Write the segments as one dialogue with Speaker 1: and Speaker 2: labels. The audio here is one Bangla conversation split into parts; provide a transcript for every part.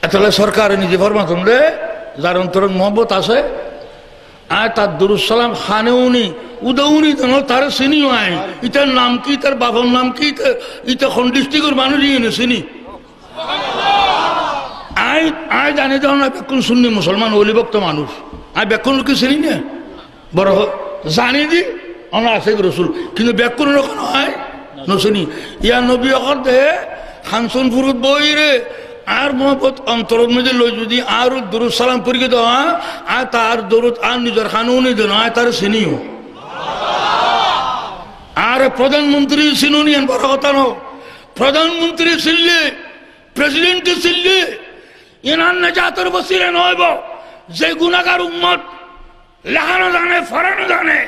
Speaker 1: তাহলে সরকার নিজে ফরমাতন রে যার অন্তর মহব্বত আছে আয় তার দুরুস সালাম খানেউনি উদৌনি দেন তার চিনিও আয় ইটার নাম কি তার বাবার নাম কি ইটা কোন ডিস্ট্রিক্টের মানুষই এনে চিনি আয় আয় জানি দেওয়া না বেকুন শুননি মুসলমান অলিভক্ত মানুষ আয় বেকুন কি চিনি না বড় জানি দি আমরা আছে রসুল কিন্তু বেকুন রকম হয় নচিনি ইয়ার নবী অকর দে খানসন ফুরুত বই রে আর মোহাম্মত অন্তর মধ্যে লই যদি আর দরুদ সালাম পড়িয়ে দেওয়া আর তার দরুদ আর নিজের খানুনি দেন আয় তার চিনিও আর প্রধানমন্ত্রী চিনুনি বড় কথা নো প্রধানমন্ত্রী চিনলে প্রেসিডেন্ট চিনলে এনার নেজাতের বসিরে নয়ব যে গুণাগার উম্মত লেখানো জানে ফরানো জানে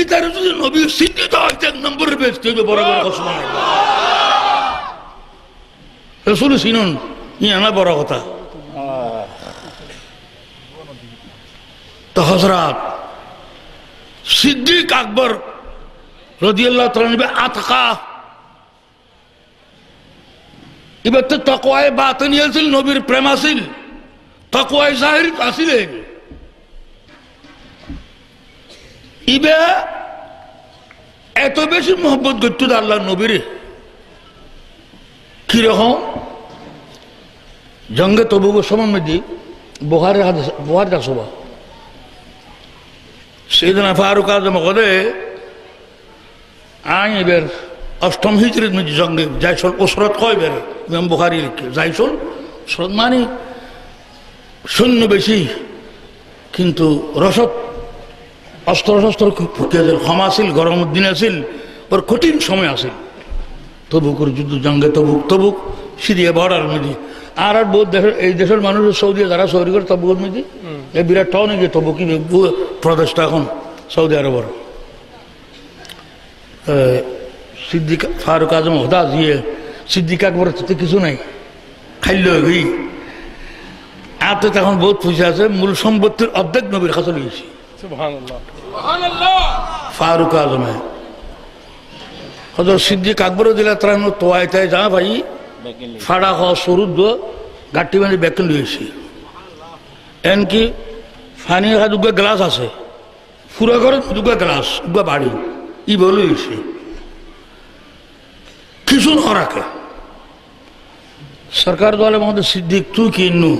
Speaker 1: ইতার যদি নবী সিদ্ধিত হইতে এক নম্বরের বেশি বড় বড় কসম রসুল চিনুন ইয়া বড় কথা তো হযরত সিদ্দিক আকবর রাদিয়াল্লাহু তাআলা আতকা এবার তো তাকওয়ায়ে বাতিনি আছিল নবীর প্রেম আছিল তাকওয়ায়ে জাহির আছিল ইবে এত বেশি মোহব্বত করতো আল্লাহ নবীরে কিরকম জঙ্গে তবুকের সময় মধ্যে বুখারী দাসবা সাইয়েদনা ফারুক আযম কদে আই এবার অষ্টম হিজরির মধ্যে জঙ্গে যাইছল ওসরত কয় বের ইমাম বুখারী লিখে যাইছল ওসরত মানে সৈন্য বেশি কিন্তু রসদ অস্ত্র শস্ত্র ক্ষমা আছিল গরমের দিন আছিল ওর কঠিন সময় আছিল তবুকের যুদ্ধ জঙ্গে তবুক সিরিয়া বর্ডার মধ্যে আর বহুত দেশের এই দেশের মানুষ সৌদি যারা সৌদি করে তবুকের মধ্যে এই বিরাট টাউন গিয়ে তবুকি প্রদেশটা এখন সৌদি আরবের সিদ্দিক ফারুক আজম হদা দিয়ে সিদ্দিক আকবর কিছু নাই খাইল গই আর তো তখন বহুত পয়সা আছে মূল সম্পত্তির অর্ধেক নবীর কাছে নিয়েছি ফারুক আজমে হজর সিদ্দিক আকবর দিলা তারা তোয়াই তাই যা ভাই ফাড়া হওয়া সরু গাঠি বানি ব্যাকেন লইছি এনকি ফানি দুগা গ্লাস আছে পুরা ঘরে দুগা গ্লাস দুগা বাড়ি ই বলেছি কিছু না রাখে সরকার দলে মধ্যে সিদ্দিক তুই কিনু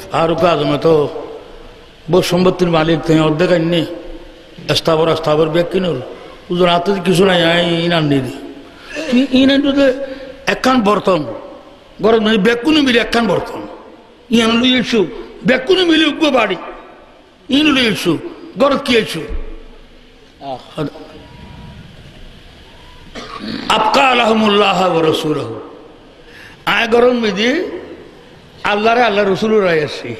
Speaker 1: ফারুক আজমে তো বহু সম্পত্তির মালিক তাই অর্ধেক আইনি স্থাবর ব্যাগ কিনুল ওজন হাতে কিছু নাই ইনার নিয়ে দি তুই ইনার একখান বর্তন গরম মানে বেকুনি মিলে একখান বর্তন ইয়ান লুই এসু বেকুনি মিলে উগ্র বাড়ি ইন লুই এসু গরত কি এসু আপকা আলহামুল্লাহ রসুল আয় গরম মিদি আল্লাহ রে আল্লাহ রসুল রায় আসছি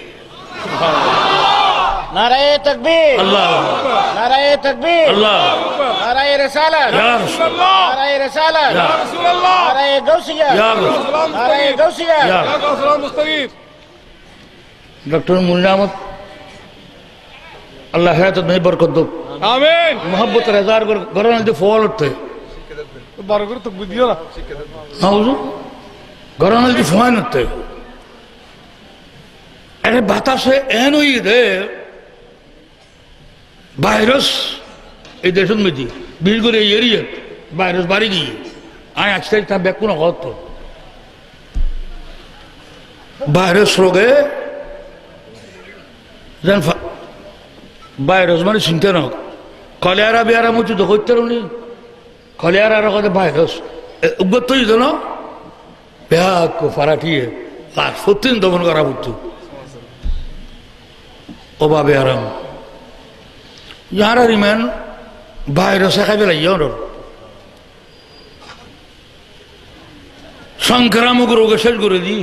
Speaker 2: নারায়ে তাকবীর
Speaker 1: আল্লাহ
Speaker 2: নারায়ে তাকবীর
Speaker 1: আল্লাহ
Speaker 2: নারায়ে রিসালাত
Speaker 1: ইয়া রাসূলুল্লাহ
Speaker 2: নারায়ে রিসালাত
Speaker 1: ইয়া
Speaker 2: রাসূলুল্লাহ নারায়ে গাউসিয়া
Speaker 1: ইয়া রাসূলুল্লাহ
Speaker 2: নারায়ে গাউসিয়া
Speaker 1: ইয়া
Speaker 2: রাসূলুল্লাহ মুস্তাগীর
Speaker 1: ডক্টর মুন্না আহমদ আল্লাহ হায়াত में बरकत दो
Speaker 2: আমিন
Speaker 1: मोहब्बत हजार गरन जो फॉल होते
Speaker 2: বারগর তো বুঝিও না
Speaker 1: हाउजू गरन जो फॉल होते अरे বাতাসে এন হই দে ভাইরাস এই দেশের মধ্যে বিশেষ করে এই এরিয়া ভাইরাস বাড়ি গিয়ে আয় আজকে তা ব্যাকুন হতো ভাইরাস রোগে যেন ভাইরাস মানে চিন্তা না কলেরা বেয়ারা মতো তো করতে নি কলেরা রোগে ভাইরাস উগ্র তো না ব্যাক ফারাটিয়ে লাশ সত্যি দমন করা হতো অভাবে আরাম যারা রিমেন ভাইরাসে খাই পেলাই সংক্রামক রোগে শেষ করে দি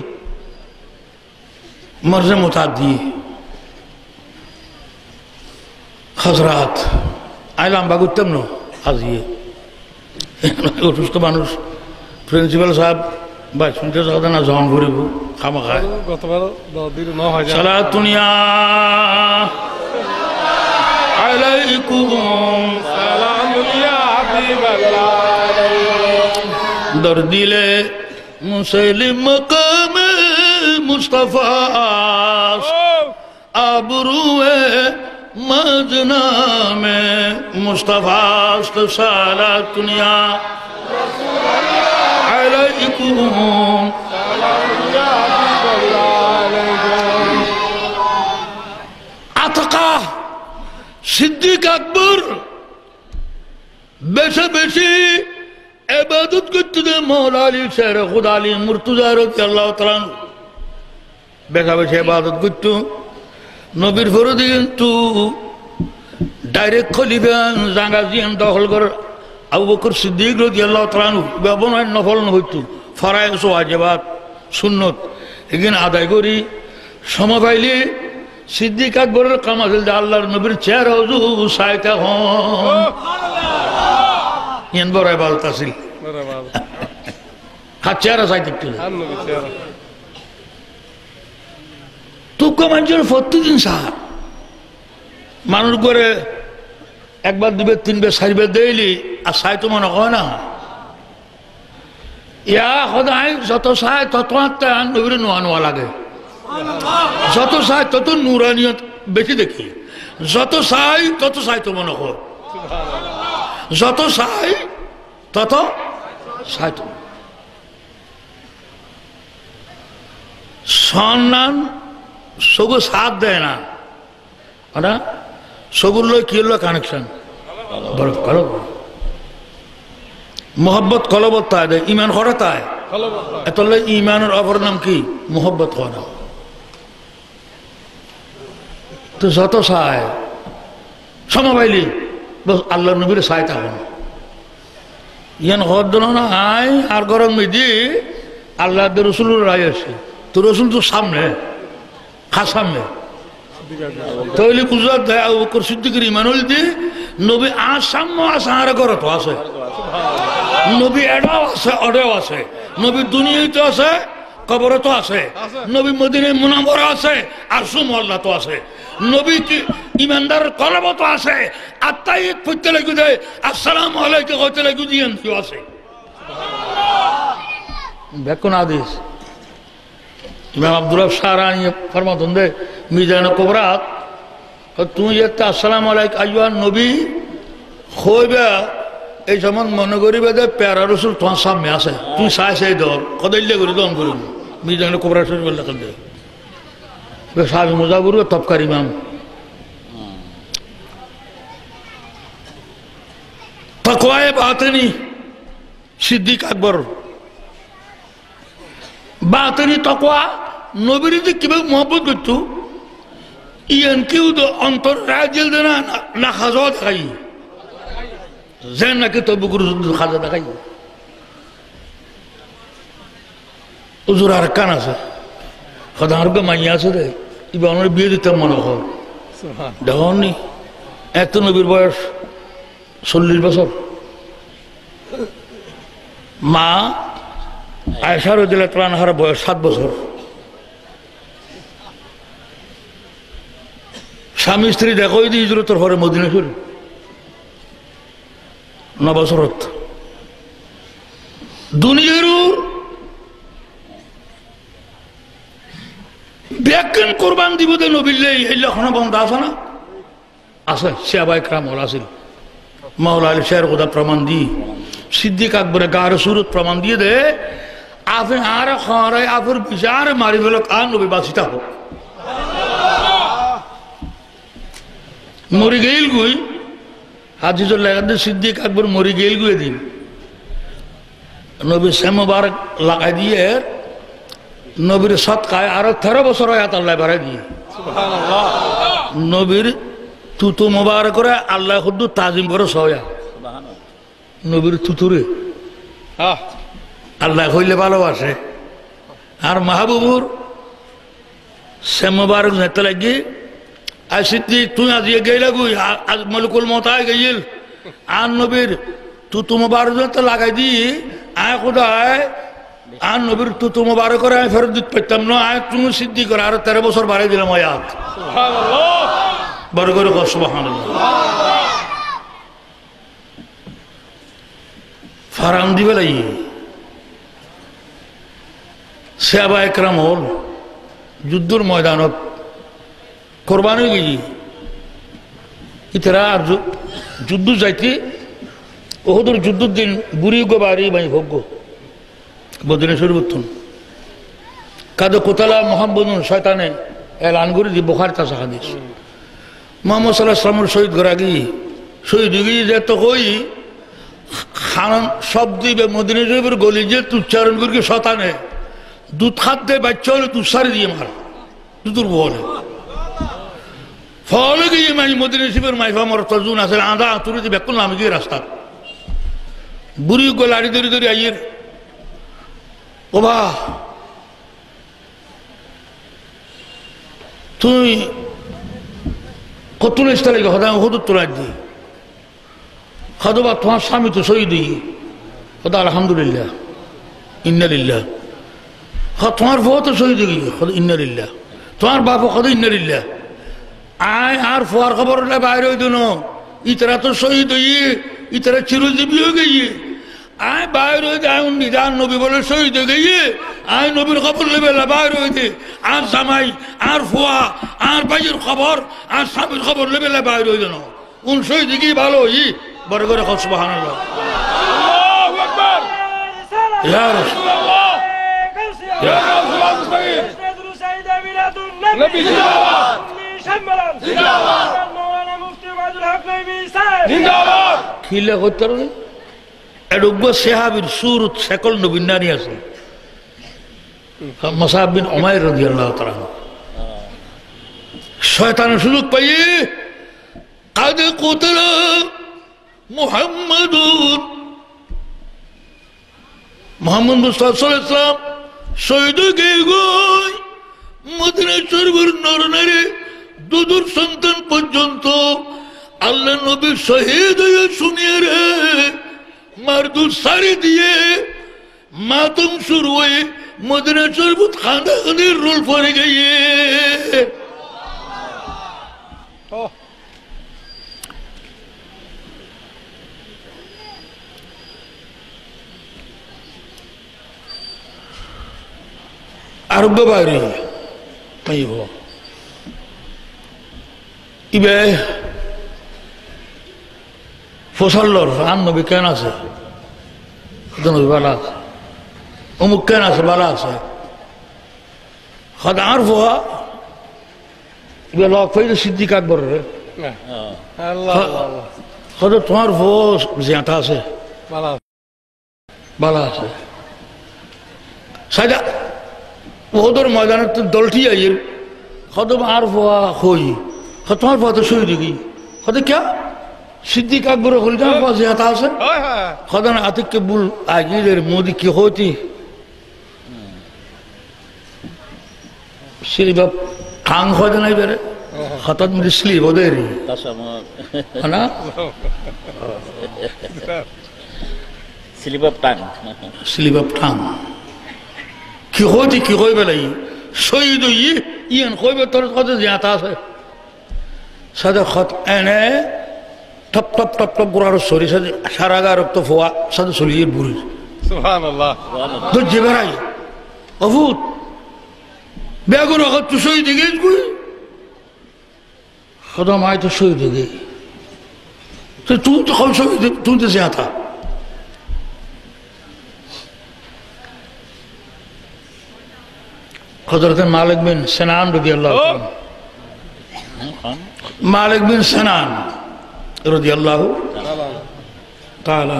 Speaker 1: মর্জে মোতাদ দিয়ে হজরাত আইলাম বা করতাম না আজিয়ে অসুস্থ মানুষ প্রিন্সিপাল সাহেব বা শুনতে চাওয়া না জমান ভরিব খামা খায়
Speaker 2: গতবার 10 দিন ন হয়
Speaker 1: সালাতুনিয়া আলাইকুম
Speaker 2: সালামুনিয়া হাবিবাল্লাহ
Speaker 1: দর দিলে মুসলিম মকামে मुस्तफा आबरूए मदना में मुस्तफा साला दुनिया अलैकुम আতকা সিদ্দিক আকবর বেশি বেশি ইবাদত করতে মওলা আলী শের খুদা আলী মুর্তজা রাদিয়াল্লাহু তাআলা বেশি বেশি ইবাদত করত নবীর ফরজ কিন্তু ডাইরেক্ট খলিফা জাঙ্গাজিয়ান দখল কর আবু বকর সিদ্দিক রাদিয়াল্লাহু তাআলা ব্যবহার নফল হইত ফরায়েজ ওয়াজিবাত সুন্নত এগিন আদায় করি সময় পাইলে সিদ্দিক আকবরের কাম আছে যে আল্লাহর নবীর চেহারা হুজুর সাইতা হন ইন বড় ইবাদত আছিল চেহারা সাইতে তুক মানুষের প্রতিদিন সার মানুষ করে একবার দুবার তিনবার চারবার দেইলি আর চাই তো মনে হয় না ইয়া সদায় যত চাই তত আন নবীর নোয়া নোয়া লাগে যত চাই তত নুরানিয়ত বেশি দেখি যত চাই তত চাই তো মনে হয় যত চাই তত চাই তো সম্মান সগু সাথ দেয় না না সগুর লয় কি হলো কানেকশন মোহব্বত কলবত তাই দেয় ইমান করে তাই এত ইমানের অপর নাম কি মোহব্বত করা তো যত চায় সময় পাইলি বস আল্লাহ নবীর চাই তখন ইয়ান হদ্দন না আয় আর গরম মেদি আল্লাহ রসুলের রায় আছে তো রসুল তো সামনে সামনে তাহলে বুঝার দেয় আবু বকর সিদ্দিকের ইমান হইল দি নবী আসাম আসার ঘর তো আছে নবী এটাও আছে অডেও আছে নবী দুনিয়ায় তো আছে কবরে তো আছে নবী মদিনায় মুনাওয়ারা আছে আর সুমহল্লা তো আছে নবী ইমানদার কলব তো আছে আত্মাই পড়তে লাগি দেয় আসসালামু আলাইকুম কইতে লাগি দিয়েন কি আছে বেকুন আদিস ইমাম আব্দুল্লাহ শাহরানি ফরমাতুন দে মিজান কুবরাত তুই একটা আসসালামু আলাইকুম আইয়ুহান নবী হইবা এই যেমন মনে করিবে যে প্যারা রসুল তোমার সামনে আছে তুই চাই চাই দর কদাইলে করে দম করুন মিজান কুবরাত বললে কেন দে সাহেব মুজাবুর তপকার ইমাম তাকওয়ায়ে বাতিনি সিদ্দিক আকবর বাতিনি তাকওয়া নবীর যে কিভাবে মহব্বত করতো ইয়ান কেউ তো অন্তর রাজেল দেনা না খাজা দেখাই যেন নাকি তবু গুরু খাজা দেখাই হুজুর আর কান আছে খদারকে মাইয়া আছে রে এবার আমার বিয়ে দিতাম মনে হয় দেখনি এত নবীর বয়স 40 বছর মা আয়েশা রাদিয়াল্লাহু তাআলা আনহার বয়স 7 বছর স্বামী স্ত্রী দেখোই দি হিজরতের পরে মদিনা শরীফ 9 বছরত দুনিয়ার ব্যাখ্যান কোরবান দিব দে নবীল্লে এই লক্ষণ বন্ধ আছে না আছে সাহাবায়ে کرام হল আছিল মাওলা আলী শের খোদা প্রমাণ দি সিদ্দিক আকবরে গার সুরত প্রমাণ দিয়ে দে আপনি আর খারে আপর বিচার মারি বলো কান নবী বাঁচিতা হোক মরি গেল গুই হাজিজুল লাগাতে সিদ্দিক আকবর মরি গেল গুই দিন নবী সে মুবারক লাগাই দিয়ে নবীর সৎকায় আরো 13 বছর আয়াত আল্লাহ বাড়াই দিয়ে সুবহানাল্লাহ নবীর তুতু মুবারক করে আল্লাহ খুদ তাজিম করে সয়া সুবহানাল্লাহ নবীর তুতুরে আল্লাহ হইলে ভালোবাসে আর মাহবুবুর সে মুবারক যেতে লাগি আর সিদ্দিক তুই আজিয়ে গেলা গুই আজ মলিকুল মউত আয় গেল আর নবীর তুতু মুবারক যেতে লাগাই দি আয় খুদায় আর নবীর তুতু মুবারক করে আমি ফেরত দিতে পারতাম না আয় তুমি সিদ্দিক করে আরো 13 বছর বাড়াই দিলাম আয়াত সুবহানাল্লাহ বড় করে কর সুবহানাল্লাহ ফারাম দিবে লাই সাহাবায়ে کرام হল যুদ্ধর ময়দানত কোরবানি গেছি ইতারা আর যুদ্ধ যাইতে ওদের যুদ্ধর দিন বুড়ি গো বাড়ি বাই ভোগ্য বদিনেশ্বর বুত্থন কাদো কোতালা মোহাম্মদ শয়তানে এলান করে দি বোখার তাসা হাদিস মোহাম্মদ সাল্লাল্লাহু আলাইহি ওয়াসাল্লামের শহীদ গরাগি শহীদ গিয়ে যে তো কই খান সব দিবে মদিনা শরীফের গলি যে উচ্চারণ করি শতানে দুধ খাত দে বাচ্চা হলে তুই সারি দিয়ে মার দুধুর বলে ফলে গিয়ে মাই মদিনা শরীফের মাইফা মর তজুন আছে আধা তুলে দিয়ে বেকুল নামে গিয়ে রাস্তা বুড়ি গো লাড়ি ধরে ধরে আইয়ের ও বা তুই কত ইস্তা লাগে হদা হদুর তোলা দিয়ে খাদবা তোমার স্বামী তো শহীদ খোদা আলহামদুলিল্লাহ ইন্নালিল্লাহ তোমার বউ তো শহীদ ইন্নালিল্লাহ তোমার বাপ খোদা ইন্নালিল্লাহ আয় আর ফোয়ার খবর হলে বাইরে হইত ন ইতারা তো শহীদ হইয়ে ইতারা চিরজীবী হয়ে গিয়ে আয় বাইরে হইতে আয় নিদান নবী বলে শহীদ হয়ে গিয়ে আয় নবীর খবর লেবে বাইরে হইতে আর জামাই আর ফোয়া আর ভাইয়ের খবর আর স্বামীর খবর লেবে বাইরে হইত ন কোন শহীদ গিয়ে ভালো হই বড় করে খোঁজ সুবহানাল্লাহ আল্লাহু আকবার ইয়া রাসূলুল্লাহ ইয়া
Speaker 2: নবী জিন্দাবাদ
Speaker 1: জিন্দাবাদ জিন্দাবাদ খিলে কইতার এডুগ্গ সাহাবীর সুরত সকল নবীর নারী আছে মুসাব বিন উমাইর রাদিয়াল্লাহু তাআলা শয়তানের সুযোগ পাইয়ে আদে কুতলা মুহাম্মাদুন মুহাম্মদ মুস্তাফা সাল্লাল্লাহু আলাইহি ওয়াসাল্লাম শহীদ হয়ে গই মদিনা শরীফের নরনারী দুদুর সন্তান পর্যন্ত আল্লাহ নবী শহীদ হয়ে শুনিয়ে রে মারদুর সারি দিয়ে মাতম শুরু হয়ে মদিনা শরীফ খানাখানির রোল পড়ে গিয়ে আরোগ্য বাইরে পাইব ইবে ফসল্লর আন নবী কেন আছে নবী বালা আছে অমুক কেন আছে বালা আছে হদ আর ফোয়া ইবে লক ফাইলে সিদ্দিক আকবর রে হদ তোমার ফো জিয়াটা আছে বালা আছে সাইদা ওদের ময়দানের দলটি আইয়ের হদম আর ফোয়া হই তোমার ফোয়া তো শহীদ গই হদে ক্যা সিদ্দিক আকবর হল যা ফোয়া জিয়াতা আছে হদন আতিককে বুল আগিলের মোদি কি হতি সিলিবাব খাং হয় নাই বেরে হঠাৎ মুদি স্লিপ ওদের না স্লিবাব টাং কি হইতে কি কইবে লাই শহীদ ইয়ান কইবে তোর কত জিয়াতা আছে সাদা খত এনে টপ টপ টপ টপ গুড়ার সরি সাদে সারা গা রক্ত ফোয়া সাদে চলিয়ে বুড়ি
Speaker 2: সুবহানাল্লাহ
Speaker 1: তো জেবেরাই অভূত বেগুন অখত তো শহীদ গেছ গুই খদা মাই তো শহীদ গে তো তুই তো কম শহীদ তুই তো জিয়াতা হযরত মালিক বিন সিনান রাদিয়াল্লাহু মালিক বিন সিনান রাদিয়াল্লাহু তাআলা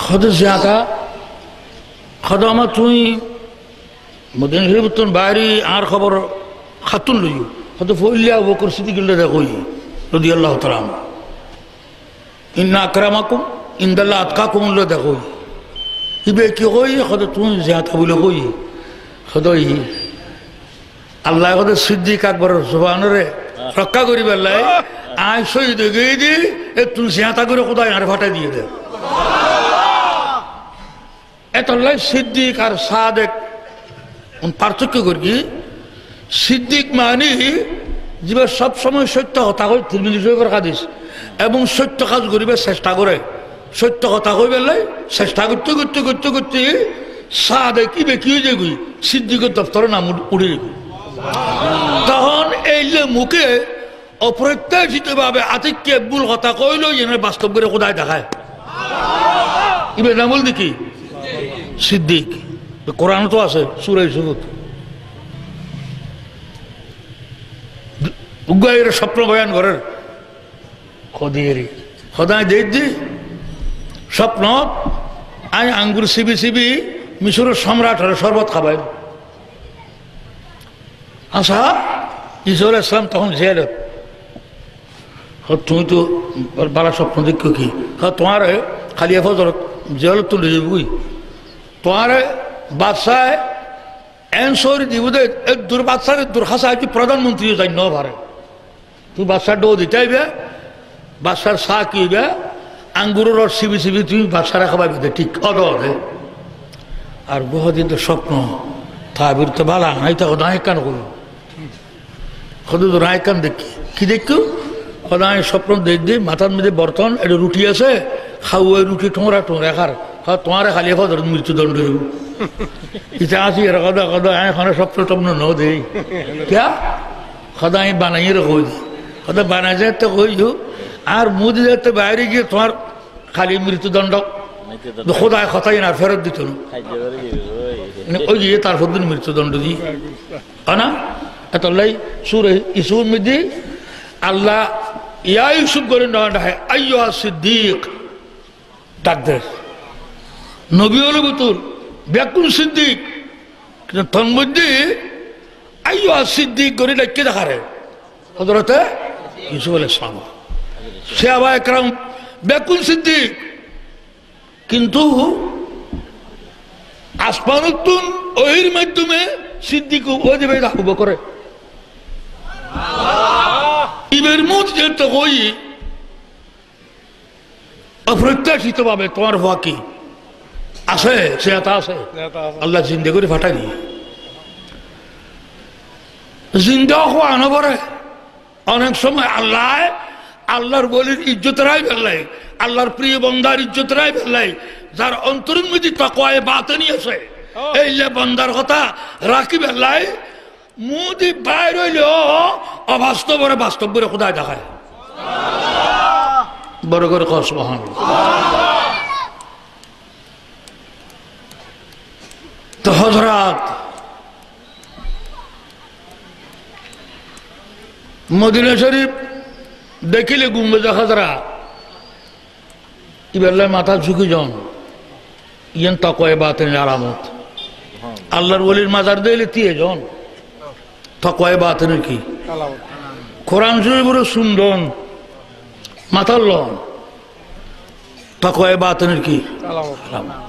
Speaker 1: খোদা জিয়াতা খোদা আমা তুই মদিনা শরীফ তুন বাইরে আর খবর খাতুন লইও খোদা ফইলিয়া আবু বকর সিদ্দিক রাদিয়াল্লাহু তাআলা ইন্না আকরামাকুম ইনদাল্লাহ আতকাকুম দেখো ইবে কি কই খোদা তুই জিয়াতা বলে কই খোদাই আল্লাহ খোদা সিদ্দিক আকবর জবানরে রক্ষা করি বেলায় আয় শহীদ গিয়ে দি তুই জিয়াতা করে খোদাই আর ফাটাই দিয়ে দে এতলাই সিদ্দিক আর সাদেক পার্থক্য করি সিদ্দিক মানে যে সব সময় সত্য হতা হয় তিরমিজি শরীফের হাদিস এবং সত্য কাজ করিবার চেষ্টা করে সত্য কথা কই বেলাই চেষ্টা করতে করতে করতে করতে সাদে কি বেকি হয়ে যাবি সিদ্দিকের দপ্তরের নাম উড়ে যাবি তখন এই যে মুখে অপ্রত্যাশিত ভাবে আতিককে ভুল কথা কইল যেন বাস্তব করে কোথায় দেখায় ইবে নাম বল দেখি সিদ্দিক কোরআন তো আছে সূরা ইউসুফ উগাইয়ের স্বপ্ন বয়ান করেন খদিয়েরি খদায় দেখছি স্বপ্ন আই আঙ্গুর সিবি সিবি মিশরের সম্রাট হরে শরবত খাবাই আচ্ছা ইসুল ইসলাম তখন জেল তুমি তো বালা স্বপ্ন দেখো কি তোমার খালি ফজর জেল তুলে যাবি তোমার বাদশাহ এনসর দিব দে দূর বাদশাহ দূর হাসা কি প্রধানমন্ত্রী যাই ন ভারে তুই বাদশাহ ডো দিতে আইবে বাদশার চা কি হইবে আঙ্গুরের রস সিবি সিবি তুমি বাদশারা খাবাই দে ঠিক অদে আর বহুদিন তো স্বপ্ন তাবির তো ভালো নাই তো ওদায় কান করো খদু তো রায় কান দেখি কি দেখতো ওদায় স্বপ্ন দেখ দি মাথার মধ্যে বর্তন এটা রুটি আছে খাওয়া রুটি টোঁরা টোঁরা খার তোমার খালি ফজর মৃত্যুদণ্ড দেব ইচ্ছা আছি এরা কদা কদা এখানে স্বপ্ন টপ্ন ন দেই ক্যা খদাই বানাইয়ে রাখো খদা বানাই যায় তো কই আর মুদি যাতে বাইরে গিয়ে তোমার খালি মৃত্যুদণ্ড খোদায় কথাই না ফেরত দিত না ওই গিয়ে তার দিন মৃত্যুদণ্ড দিই না এত লাই সুর ইসুর মধ্যে আল্লাহ ইয়া ইউসুফ করে ডাকে আইয়া সিদ্দিক ডাক দে নবী হল বুতুল ব্যাকুল সিদ্দিক কিন্তু তোর মধ্যে আইয়া সিদ্দিক করে ডাকে দেখারে হযরতে ইউসুফ আলাইহিস সালাম সাহাবা একরাম ব্যাকুল সিদ্দিক কিন্তু আসমানুত্তুন ওহির মাধ্যমে সিদ্দিক ওই দেবে আবু করে ইবের মুখ যেতে কই অপ্রত্যাশিত ভাবে তোমার হওয়া কি আছে সে আছে আল্লাহ জিন্দা করে ফাটাই দিয়ে জিন্দা হওয়া আনবরে অনেক সময় আল্লাহর বলির ইজ্জতরাই ফেললাই আল্লাহর প্রিয় বন্দার ইজ্জতরাই ফেললাই যার অন্তরের মধ্যে তাকওয়ায়ে বাতিনি আছে এই যে বন্দার কথা রাখি ফেললাই মুদি বাইর হইলেও অবাস্তবরে বাস্তব করে খোদায় দেখায় বড় করে কর সুবহানাল্লাহ তো হযরত মদিনা শরীফ দেখিলে গুম্বজে খাজরা ইবেল্লায় মাথা ঝুঁকি যান ইয়েন তাকওয়ায়ে বাতিনের আলামত আল্লাহর ওলির মাজার দিলে তিয়ে যান তাকওয়ায়ে বাতিনের কি কোরআন শরীফের সুন্দর মাথার লন তাকওয়ায়ে বাতিনের কি আলামত